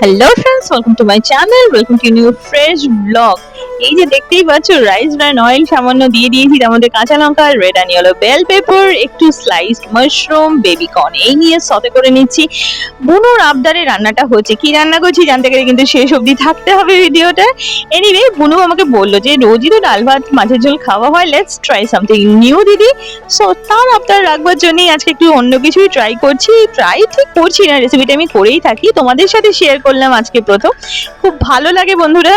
Hello friends, welcome to my channel, welcome to new fresh blog. এই যে দেখতেই পাচ্ছ, রাইস ব্র্যান্ড অয়েল সামান্য দিয়ে দিয়েছি, তার মধ্যে কাঁচা লঙ্কা, red and yellow bell pepper, একটু স্লাইসড মাশরুম, বেবি কর্ন, এই নিয়ে সতে করে নিচ্ছি। বুনুর আবদারে রান্নাটা হচ্ছে, কি রান্না করছি জানতে গেলে কিন্তু শেষ অবধি থাকতে হবে ভিডিওটা। এনিওয়ে, বুনু আমাকে বললো যে রোজই তো ডাল ভাত মাছের ঝোল খাওয়া হয়, লেটস ট্রাই সামথিং নিউ দিদি। সো তার আবদার রাখবার জন্যই আজকে একটু অন্য কিছুই ট্রাই করছি। ট্রাই ঠিক করছি না, রেসিপিটা আমি করেই থাকি, তোমাদের সাথে শেয়ার করলাম আজকে প্রথম। খুব ভালো লাগে বন্ধুরা,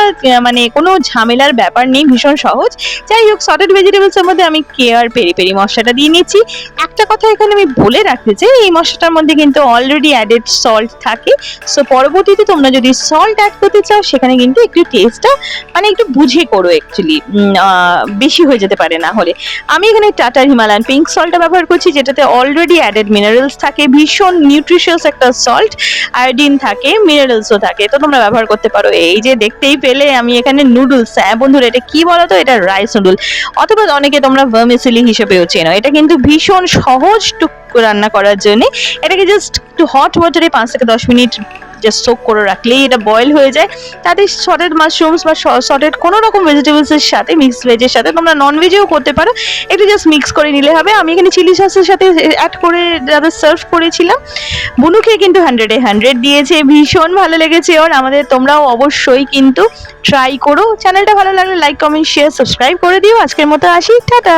মানে কোনো ঝামেলার ব্যাপার নেই, ভীষণ সহজ। যাই হোক, সটেড ভেজিটেবলস এর মধ্যে আমি কেয়ার পেরি পেরি মশলাটা দিয়ে নিচ্ছি। একটা কথা এখানে আমি বলে রাখতে চাই, এই মশলাটার মধ্যে কিন্তু অলরেডি অ্যাডেড সল্ট থাকে। সো পরবর্তীতে তোমরা যদি সল্ট অ্যাড করতে চাও, সেখানে কিন্তু একটু টেস্টটা মানে একটু বুঝে করো, অ্যাকচুয়ালি বেশি হয়ে যেতে পারে না হলে। আমি এখানে টাটার হিমালয়ান পিঙ্ক সল্টটা ব্যবহার করছি, যেটাতে অলরেডি অ্যাডেড মিনারেলস থাকে, ভীষণ নিউট্রিশিয়াস একটা সল্ট, আয়োডিন থাকে, মিনারেলসও থাকে, তো তোমরা ব্যবহার করতে পারো। এই যে দেখতেই পেলে আমি এখানে নুডলস, হ্যাঁ বন্ধুরা, এটা কি বলতো, এটা রাইস নুডল, অথবা অনেকে তোমরা ভার্মিসেলি হিসেবেও চেনো। এটা কিন্তু ভীষণ সহজ টুক রান্না করার জন্য। এটাকে জাস্ট একটু হট ওয়াটারে 5 থেকে 10 মিনিট জাস্ট সোক করে রাখলেই এটা বয়েল হয়ে যায়। তাতে সটেড মাশরুমস বা সটেড কোনো রকম ভেজিটেবলস এর সাথে, মিক্স ভেজের সাথে, তোমরা নন ভেজেও করতে পারো, একটু জাস্ট মিক্স করে নিলে হবে। আমি এখানে চিলি সসের সাথে অ্যাড করে যাদের সার্ভ করেছিলাম। বুনুকে কিন্তু 100-এ 100 দিয়েছে, ভীষণ ভালো লেগেছে ওর। আমাদের তোমরাও অবশ্যই কিন্তু ট্রাই করো। চ্যানেলটা ভালো লাগলে লাইক, কমেন্ট, শেয়ার, সাবস্ক্রাইব করে দিও। আজকের মতো আসি, টাটা।